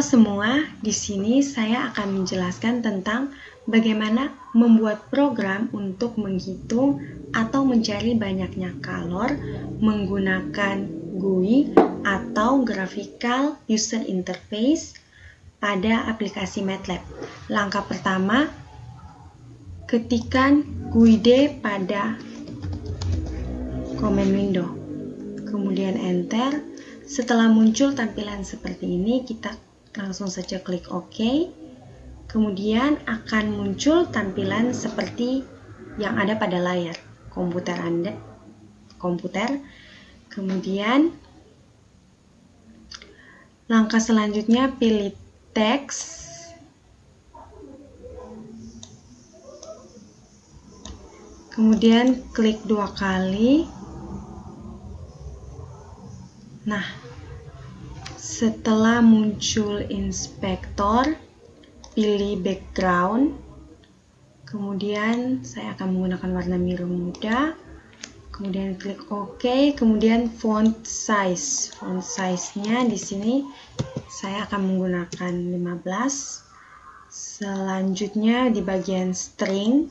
Halo semua, di sini saya akan menjelaskan tentang bagaimana membuat program untuk menghitung atau mencari banyaknya kalor menggunakan GUI atau Graphical User Interface pada aplikasi MATLAB. Langkah pertama, ketikkan GUID pada command window, kemudian enter. Setelah muncul tampilan seperti ini, kita langsung saja klik OK. Kemudian akan muncul tampilan seperti yang ada pada layar komputer Anda. Kemudian langkah selanjutnya pilih teks. Kemudian klik 2 kali. Nah, setelah muncul inspektor, pilih background. Kemudian saya akan menggunakan warna biru muda. Kemudian klik OK. Kemudian font size. Font size-nya di sini saya akan menggunakan 15. Selanjutnya di bagian string,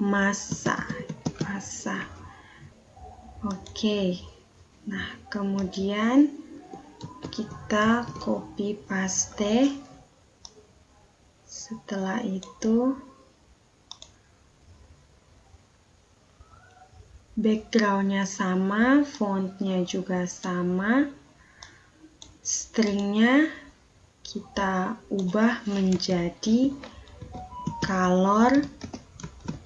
masa. Oke. Nah, kemudian kita copy paste. Setelah itu backgroundnya sama, fontnya juga sama, stringnya kita ubah menjadi kalor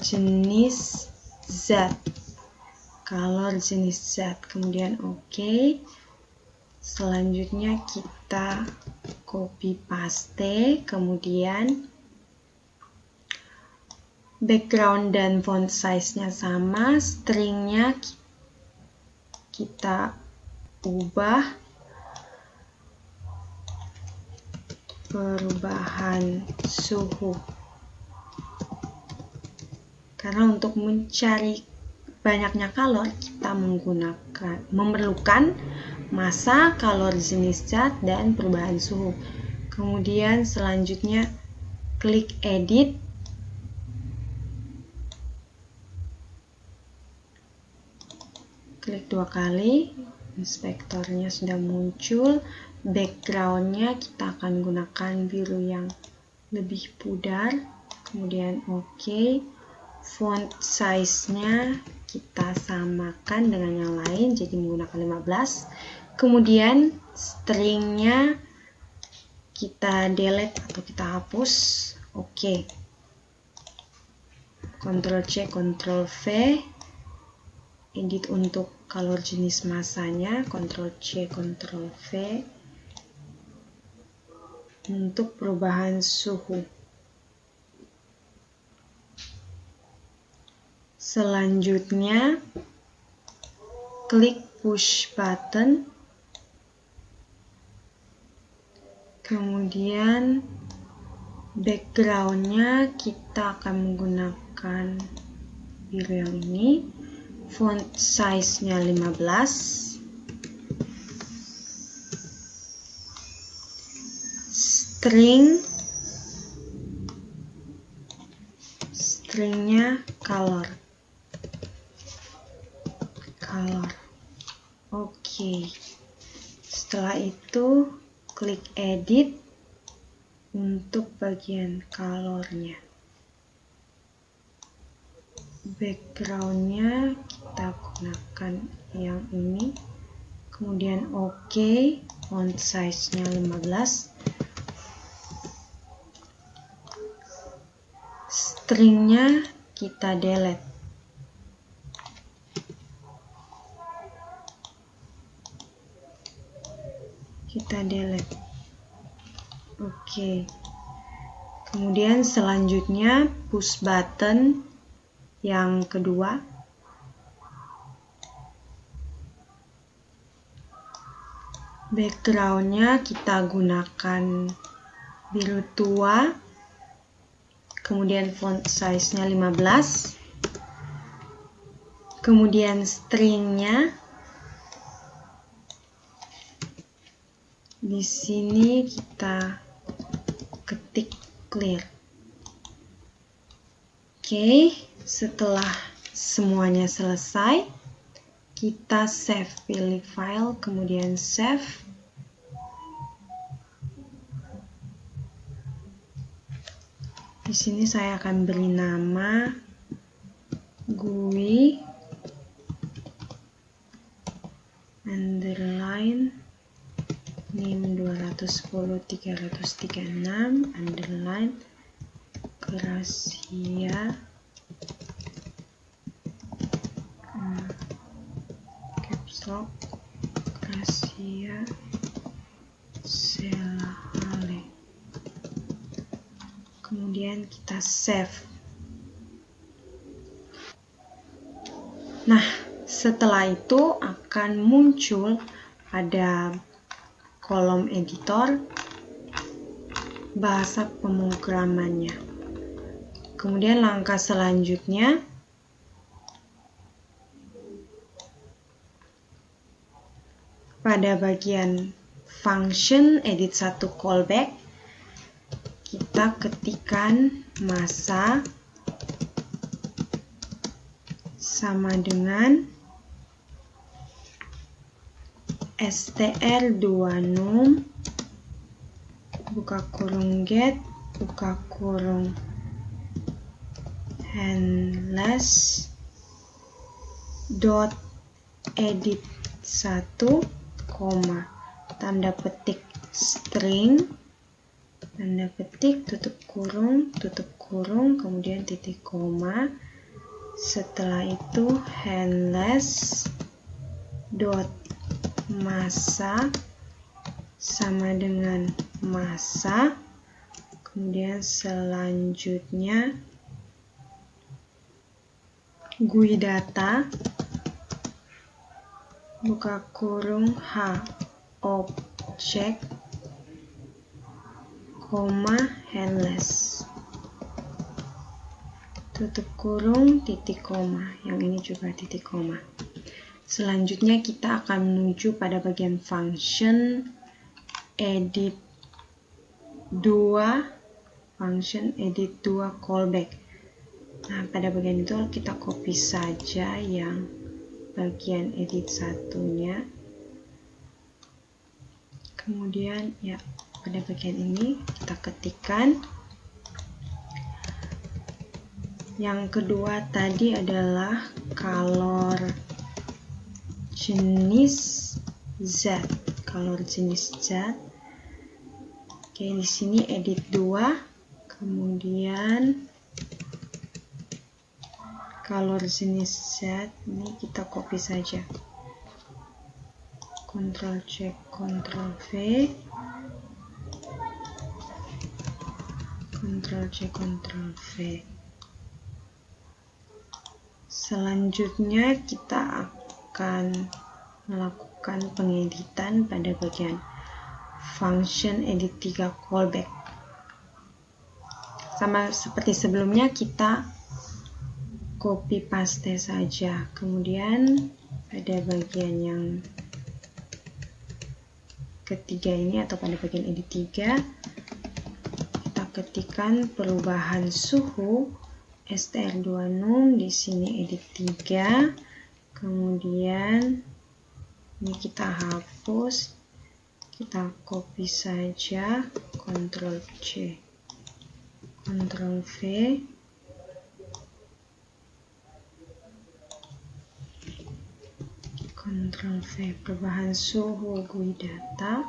jenis zat. Kemudian OK. Selanjutnya kita copy paste, kemudian background dan font size-nya sama, stringnya kita ubah perubahan suhu. Karena untuk mencari banyaknya kalor, kita memerlukan massa, kalor jenis zat, dan perubahan suhu. Kemudian selanjutnya klik edit. Klik 2 kali, inspektornya sudah muncul. Backgroundnya kita akan gunakan biru yang lebih pudar. Kemudian OK. Font size-nya kita samakan dengan yang lain, jadi menggunakan 15. Kemudian stringnya kita delete atau kita hapus. OK. Ctrl C, Ctrl V. Edit untuk kalor jenis massanya, Ctrl C, Ctrl V. Untuk perubahan suhu. Selanjutnya, klik push button. Kemudian backgroundnya kita akan menggunakan biru yang ini. Font size-nya 15. Stringnya color. Oke. Setelah itu klik edit untuk bagian kalornya. Backgroundnya kita gunakan yang ini. Kemudian OK. Font size-nya 15. Stringnya kita delete. Oke. Kemudian selanjutnya push button yang kedua. Backgroundnya kita gunakan biru tua. Kemudian font size-nya 15. Kemudian stringnya Di sini kita ketik clear. Oke, setelah semuanya selesai, kita save, pilih file, kemudian save. Di sini saya akan beri nama GUI underline NIM 210.336 underline Gracia caps lock Gracia Selahale. Kemudian kita save. Nah, setelah itu akan muncul pada kolom editor bahasa pemrogramannya. Kemudian langkah selanjutnya pada bagian function edit 1 callback, kita ketikkan masa sama dengan str2num buka kurung get buka kurung handless dot edit 1, tanda petik string, tanda petik tutup kurung, kemudian titik koma. Setelah itu handless dot masa sama dengan masa, kemudian selanjutnya GUI data buka kurung h object koma handless tutup kurung titik koma, yang ini juga titik koma. Selanjutnya kita akan menuju pada bagian function edit 2 callback. Nah, pada bagian itu kita copy saja yang bagian edit satunya. Kemudian ya pada bagian ini kita ketikkan. Yang kedua tadi adalah color jenis Z. Color jenis Z. Oke, di sini edit 2, kemudian color jenis Z ini kita copy saja. Ctrl C, Ctrl V, Ctrl C, Ctrl V. Selanjutnya kita akan melakukan pengeditan pada bagian function edit 3 callback. Sama seperti sebelumnya, kita copy paste saja. Kemudian pada bagian yang ketiga ini atau pada bagian edit 3, kita ketikkan perubahan suhu str2num, di sini edit 3, kemudian ini kita hapus, kita copy saja, Ctrl C, Ctrl V, Ctrl V, perubahan suhu GUI data.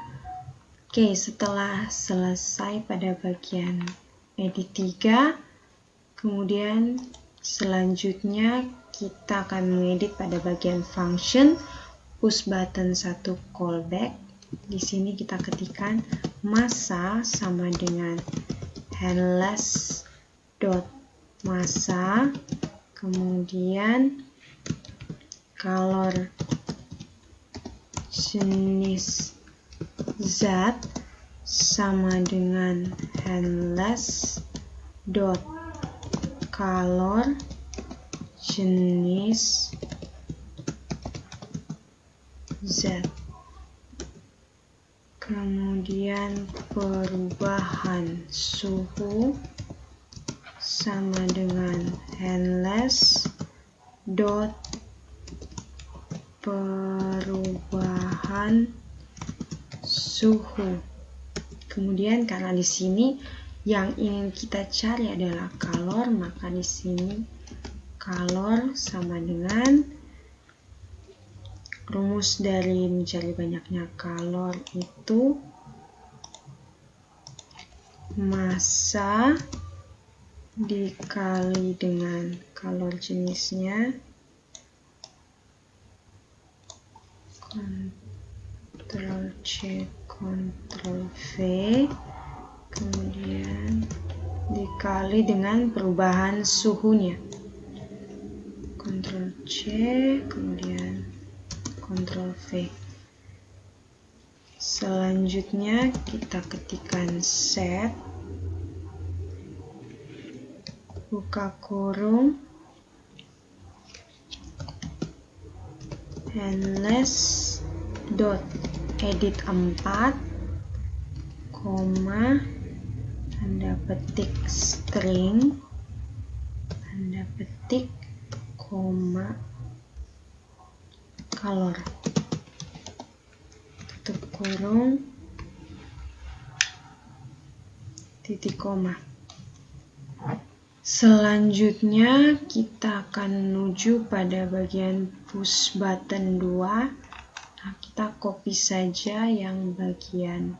Oke, setelah selesai pada bagian edit 3, kemudian selanjutnya kita akan mengedit pada bagian function push button 1 callback. Di sini kita ketikkan masa sama dengan handless dot masa, kemudian color jenis Z sama dengan handless dot color jenis Z, kemudian perubahan suhu sama dengan endless dot perubahan suhu. Kemudian karena di sini yang ingin kita cari adalah kalor, maka di sini kalor sama dengan rumus dari mencari banyaknya kalor itu massa dikali dengan kalor jenisnya, Ctrl C Ctrl V, kemudian dikali dengan perubahan suhunya, Ctrl C kemudian Ctrl V. Selanjutnya kita ketikkan set buka kurung endless dot edit 4, koma, tanda petik string, tanda petik, koma, kalor, tutup kurung, titik koma. Selanjutnya kita akan menuju pada bagian push button 2. Nah, kita copy saja yang bagian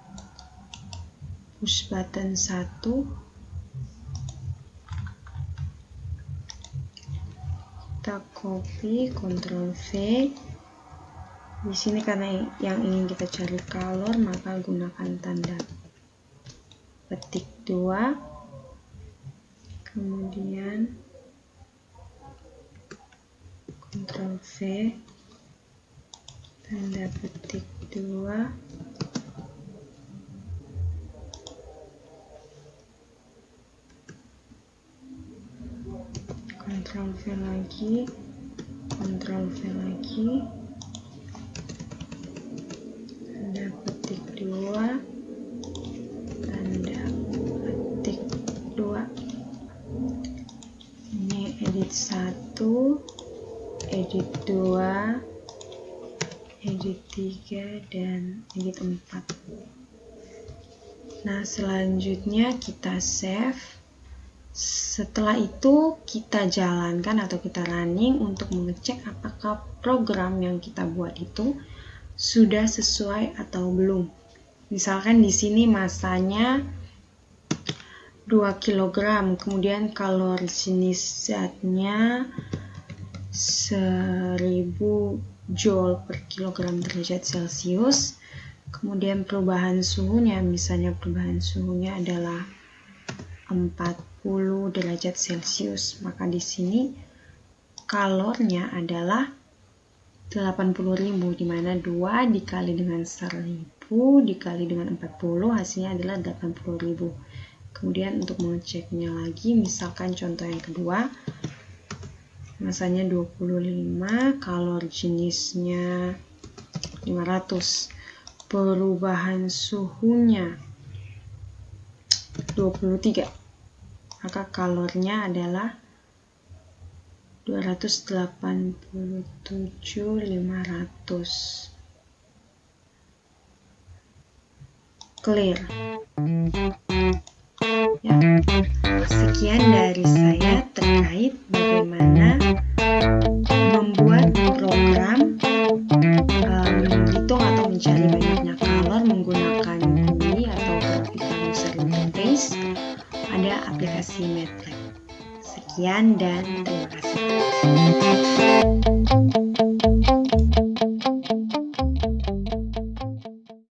push button 1. Kita copy, Ctrl V. Di sini karena yang ingin kita cari kalor, maka gunakan tanda petik 2. Kemudian Ctrl V, tanda petik 2, Ctrl V lagi, Ctrl V lagi, tanda petik 2, tanda petik 2. Ini edit 1, edit 2, edit 3, dan edit 4. Nah, selanjutnya kita save. Setelah itu kita jalankan atau kita running untuk mengecek apakah program yang kita buat itu sudah sesuai atau belum. Misalkan di sini massanya 2 kg, kemudian kalor jenis zatnya 1000 joule per kilogram derajat Celcius. Kemudian perubahan suhunya, misalnya perubahan suhunya adalah 40 derajat Celcius, maka di sini kalornya adalah 80.000, di mana 2 dikali dengan 1000 dikali dengan 40 hasilnya adalah 80.000. Kemudian untuk mengeceknya lagi, misalkan contoh yang kedua, massanya 25, kalor jenisnya 500, perubahan suhunya 23, maka kalornya adalah 287.500. Clear. Ya, sekian dari saya terkait bagaimana membuat program menghitung atau mencari banyaknya kalor menggunakan GUI atau Graphical User Interface pada aplikasi MATLAB. Sekian dan terima kasih.